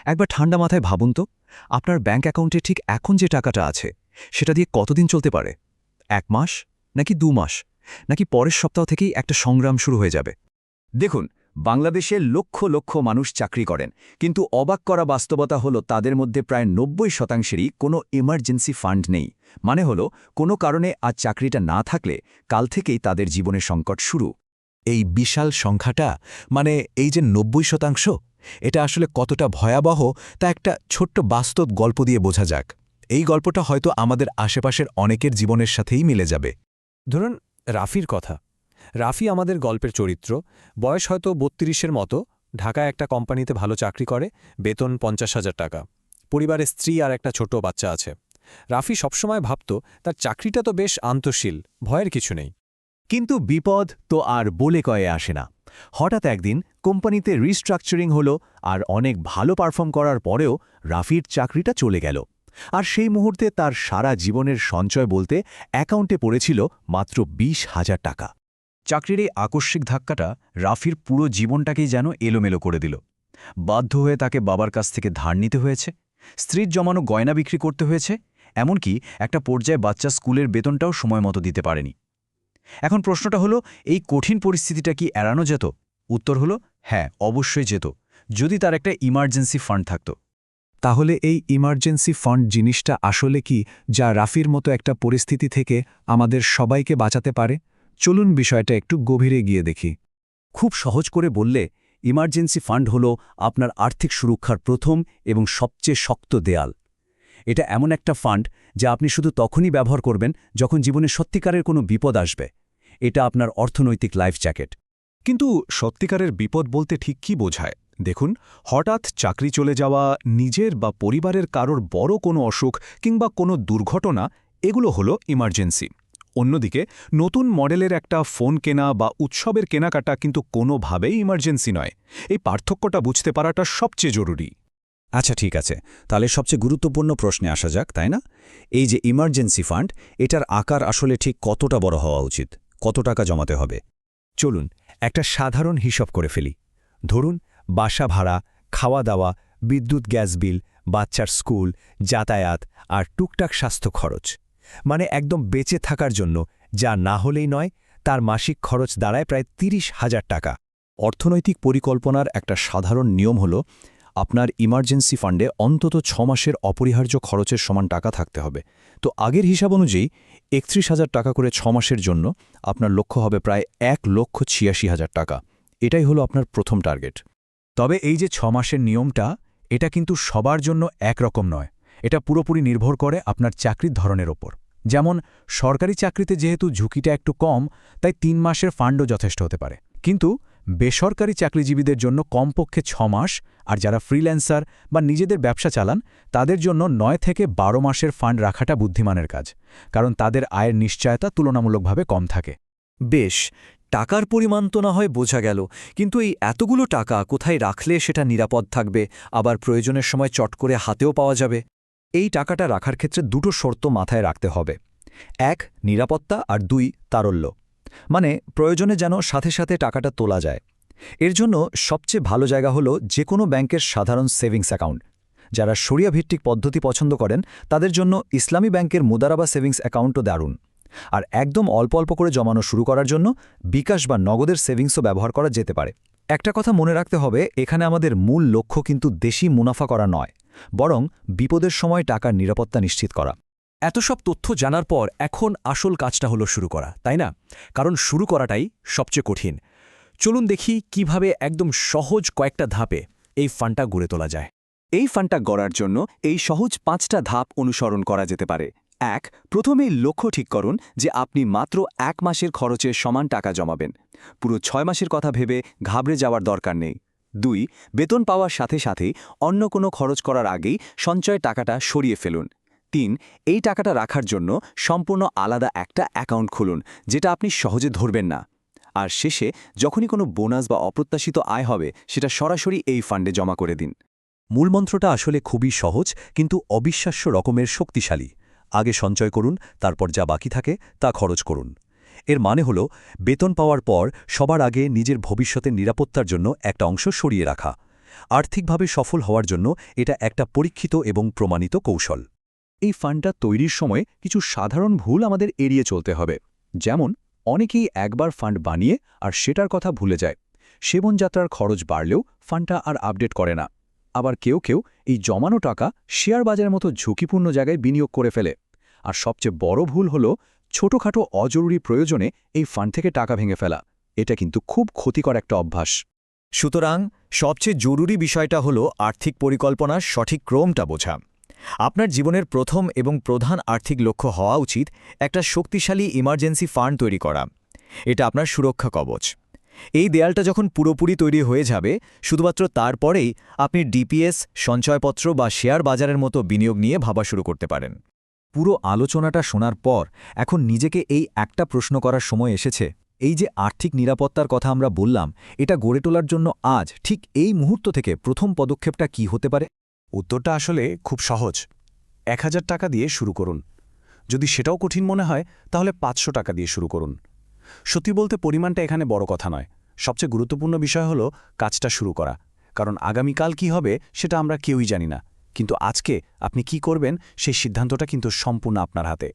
একবার ঠান্ডা মাথায় ভাবুন তো, আপনার ব্যাঙ্ক অ্যাকাউন্টে ঠিক এখন যে টাকাটা আছে সেটা দিয়ে কতদিন চলতে পারে? 1 মাস, নাকি 2 মাস, নাকি পরের সপ্তাহ থেকেই একটা সংগ্রাম শুরু হয়ে যাবে? দেখুন, বাংলাদেশে লক্ষ লক্ষ মানুষ চাকরি করেন, কিন্তু অবাক করা বাস্তবতা হলো তাদের মধ্যে প্রায় 90%রই কোনো এমার্জেন্সি ফান্ড নেই। মানে হলো, কোনো কারণে আজ চাকরিটা না থাকলে কাল থেকেই তাদের জীবনের সংকট শুরু। এই বিশাল সংখ্যাটা, মানে এই যে 90%, এটা আসলে কতটা ভয়াবহ তা একটা ছোট্ট বাস্তব গল্প দিয়ে বোঝা যাক। এই গল্পটা হয়তো আমাদের আশেপাশের অনেকের জীবনের সাথেই মিলে যাবে। ধরুন রাফির কথা। রাফি আমাদের গল্পের চরিত্র। বয়স হয়তো 32-এর মতো, ঢাকায় একটা কোম্পানিতে ভালো চাকরি করে, বেতন 50,000 টাকা। পরিবারে স্ত্রী আর একটা ছোট বাচ্চা আছে। রাফি সবসময় ভাবত তার চাকরিটা তো বেশ আন্তঃশীল, ভয়ের কিছু নেই। কিন্তু বিপদ তো আর বলে কয়ে আসে না। হঠাৎ একদিন কোম্পানিতে রিস্ট্রাকচারিং হলো, আর অনেক ভালো পারফর্ম করার পরেও রাফির চাকরিটা চলে গেল। আর সেই মুহূর্তে তার সারা জীবনের সঞ্চয় বলতে অ্যাকাউন্টে পড়েছিল মাত্র 20,000 টাকা। চাকরির এই আকস্মিক ধাক্কাটা রাফির পুরো জীবনটাকেই যেন এলোমেলো করে দিল। বাধ্য হয়ে তাকে বাবার কাছ থেকে ধার নিতে হয়েছে, স্ত্রীর জমানো গয়না বিক্রি করতে হয়েছে, এমনকি একটা পর্যায়ে বাচ্চা স্কুলের বেতনটাও সময় মতো দিতে পারেনি। এখন প্রশ্নটা হলো, এই কঠিন পরিস্থিতিটা কি এড়ানো যেত? উত্তর হলো হ্যাঁ, অবশ্যই যেত, যদি তার একটা ইমার্জেন্সি ফান্ড থাকত। তাহলে এই ইমার্জেন্সি ফান্ড জিনিসটা আসলে কি, যা রাফির মতো একটা পরিস্থিতি থেকে আমাদের সবাইকে বাঁচাতে পারে? চলুন বিষয়টা একটু গভীরে গিয়ে দেখি। খুব সহজ করে বললে, ইমার্জেন্সি ফান্ড হলো আপনার আর্থিক সুরক্ষার প্রথম এবং সবচেয়ে শক্ত দেয়াল। এটা এমন একটা ফান্ড যা আপনি শুধু তখনই ব্যবহার করবেন যখন জীবনে সত্যিকারের কোনো বিপদ আসবে। এটা আপনার অর্থনৈতিক লাইফ জ্যাকেট। কিন্তু সত্যিকারের বিপদ বলতে ঠিক কী বোঝায়? দেখুন, হঠাৎ চাকরি চলে যাওয়া, নিজের বা পরিবারের কারোর বড় কোনো অসুখ কিংবা কোনো দুর্ঘটনা, এগুলো হলো ইমার্জেন্সি। অন্যদিকে নতুন মডেলের একটা ফোন কেনা বা উৎসবের কেনাকাটা কিন্তু কোনোভাবেই ইমার্জেন্সি নয়। এই পার্থক্যটা বুঝতে পারাটা সবচেয়ে জরুরি। আচ্ছা, ঠিক আছে, তাহলে সবচেয়ে গুরুত্বপূর্ণ প্রশ্নে আসা যাক, তাই না? এই যে ইমার্জেন্সি ফান্ড, এটার আকার আসলে ঠিক কতটা বড় হওয়া উচিত? কত টাকা জমাতে হবে? চলুন একটা সাধারণ হিসাব করে ফেলি। ধরুন, বাসা ভাড়া, খাওয়া দাওয়া, বিদ্যুৎ গ্যাস বিল, বাচ্চার স্কুল, যাতায়াত আর টুকটাক স্বাস্থ্য খরচ, মানে একদম বেঁচে থাকার জন্য যা না হলেই নয়, তার মাসিক খরচ দাঁড়ায় প্রায় 30,000 টাকা। অর্থনৈতিক পরিকল্পনার একটা সাধারণ নিয়ম হলো, আপনার ইমার্জেন্সি ফান্ডে অন্তত 6 মাসের অপরিহার্য খরচের সমান টাকা থাকতে হবে। তো আগের হিসাব অনুযায়ী 31,000 টাকা করে 6 মাসের জন্য আপনার লক্ষ্য হবে প্রায় 1,86,000 টাকা। এটাই হলো আপনার প্রথম টার্গেট। তবে এই যে 6 মাসের নিয়মটা, এটা কিন্তু সবার জন্য একরকম নয়। এটা পুরোপুরি নির্ভর করে আপনার চাকরির ধরনের ওপর। যেমন সরকারি চাকরিতে যেহেতু ঝুঁকিটা একটু কম, তাই 3 মাসের ফান্ডও যথেষ্ট হতে পারে। কিন্তু বেসরকারি চাকরিজীবীদের জন্য কমপক্ষে 6 মাস, আর যারা ফ্রিল্যান্সার বা নিজেদের ব্যবসা চালান তাদের জন্য 9 থেকে 12 মাসের ফান্ড রাখাটা বুদ্ধিমানের কাজ, কারণ তাদের আয়ের নিশ্চয়তা তুলনামূলকভাবে কম থাকে। বেশ, টাকার পরিমাণ তো না হয় বোঝা গেল, কিন্তু এই এতগুলো টাকা কোথায় রাখলে সেটা নিরাপদ থাকবে, আবার প্রয়োজনের সময় চট করে হাতেও পাওয়া যাবে? এই টাকাটা রাখার ক্ষেত্রে দুটো শর্ত মাথায় রাখতে হবে। 1, নিরাপত্তা, আর 2, তারল্য। মানে প্রয়োজনে যেন সাথে সাথে টাকাটা তোলা যায়। এর জন্য সবচেয়ে ভালো জায়গা হলো যে কোনো ব্যাংকের সাধারণ সেভিংস অ্যাকাউন্ট। যারা শরিয়া ভিত্তিক পদ্ধতি পছন্দ করেন তাদের জন্য ইসলামী ব্যাংকের মুদারাবা সেভিংস অ্যাকাউন্টও দারুণ। আর একদম অল্প অল্প করে জমানো শুরু করার জন্য বিকাশ বা নগদের সেভিংসও ব্যবহার করা যেতে পারে। একটা কথা মনে রাখতে হবে, এখানে আমাদের মূল লক্ষ্য কিন্তু দেশি মুনাফা করা নয়, বরং বিপদের সময় টাকার নিরাপত্তা নিশ্চিত করা। এত সব তথ্য জানার পর এখন আসল কাজটা হলো শুরু করা, তাই না? কারণ শুরু করাটাই সবচেয়ে কঠিন। চলুন দেখি কিভাবে একদম সহজ কয়েকটা ধাপে এই ফান্ডটা গড়ে তোলা যায়। এই ফান্ডটা গড়ার জন্য এই সহজ 5টা ধাপ অনুসরণ করা যেতে পারে। 1, প্রথমেই লক্ষ্য ঠিক করুন যে আপনি মাত্র 1 মাসের খরচের সমান টাকা জমাবেন। পুরো 6 মাসের কথা ভেবে ঘাবড়ে যাওয়ার দরকার নেই। 2, বেতন পাওয়ার সাথে সাথেই অন্য কোনো খরচ করার আগেই সঞ্চয়ের টাকাটা সরিয়ে ফেলুন। 3, এই টাকাটা রাখার জন্য সম্পূর্ণ আলাদা একটা অ্যাকাউন্ট খুলুন, যেটা আপনি সহজে ধরবেন না। আর শেষে যখনই কোনো বোনাস বা অপ্রত্যাশিত আয় হবে সেটা সরাসরি এই ফান্ডে জমা করে দিন। মূলমন্ত্রটা আসলে খুবই সহজ, কিন্তু অবিশ্বাস্য রকমের শক্তিশালী। আগে সঞ্চয় করুন, তারপর যা বাকি থাকে তা খরচ করুন। এর মানে হল, বেতন পাওয়ার পর সবার আগে নিজের ভবিষ্যতের নিরাপত্তার জন্য একটা অংশ সরিয়ে রাখা। আর্থিকভাবে সফল হওয়ার জন্য এটা একটা পরীক্ষিত এবং প্রমাণিত কৌশল। এই ফান্ডটা তৈরির সময় কিছু সাধারণ ভুল আমাদের এড়িয়ে চলতে হবে। যেমন, অনেকেই একবার ফান্ড বানিয়ে আর সেটার কথা ভুলে যায়। সেবনযাত্রার খরচ বাড়লেও ফান্ডটা আর আপডেট করে না। আবার কেউ কেউ এই জমানো টাকা শেয়ার বাজারের মতো ঝুঁকিপূর্ণ জায়গায় বিনিয়োগ করে ফেলে। আর সবচেয়ে বড় ভুল হল ছোটখাটো অজরুরি প্রয়োজনে এই ফান্ড থেকে টাকা ভেঙে ফেলা। এটা কিন্তু খুব ক্ষতিকর একটা অভ্যাস। সুতরাং সবচেয়ে জরুরি বিষয়টা হলো আর্থিক পরিকল্পনার সঠিক ক্রমটা বোঝা। আপনার জীবনের প্রথম এবং প্রধান আর্থিক লক্ষ্য হওয়া উচিত একটা শক্তিশালী ইমার্জেন্সি ফান্ড তৈরি করা। এটা আপনার সুরক্ষা কবচ। এই দেয়ালটা যখন পুরোপুরি তৈরি হয়ে যাবে, শুধুমাত্র তারপরেই আপনি ডিপিএস, সঞ্চয়পত্র বা শেয়ার বাজারের মতো বিনিয়োগ নিয়ে ভাবা শুরু করতে পারেন। পুরো আলোচনাটা শোনার পর এখন নিজেকে এই একটা প্রশ্ন করার সময় এসেছে, এই যে আর্থিক নিরাপত্তার কথা আমরা বললাম, এটা গড়ে তোলার জন্য আজ ঠিক এই মুহূর্ত থেকে প্রথম পদক্ষেপটা কি হতে পারে? উত্তরটা আসলে খুব সহজ। 1000 টাকা দিয়ে শুরু করুন। যদি সেটাও কঠিন মনে হয় তাহলে 500 টাকা দিয়ে শুরু করুন। সত্যি বলতে পরিমাণটা এখানে বড় কথা নয়। সবচেয়ে গুরুত্বপূর্ণ বিষয় হলো কাজটা শুরু করা। কারণ আগামীকাল কি হবে সেটা আমরা কেউই জানি না। কিন্তু আজকে আপনি কি করবেন সেই সিদ্ধান্তটা কিন্তু সম্পূর্ণ আপনার হাতে।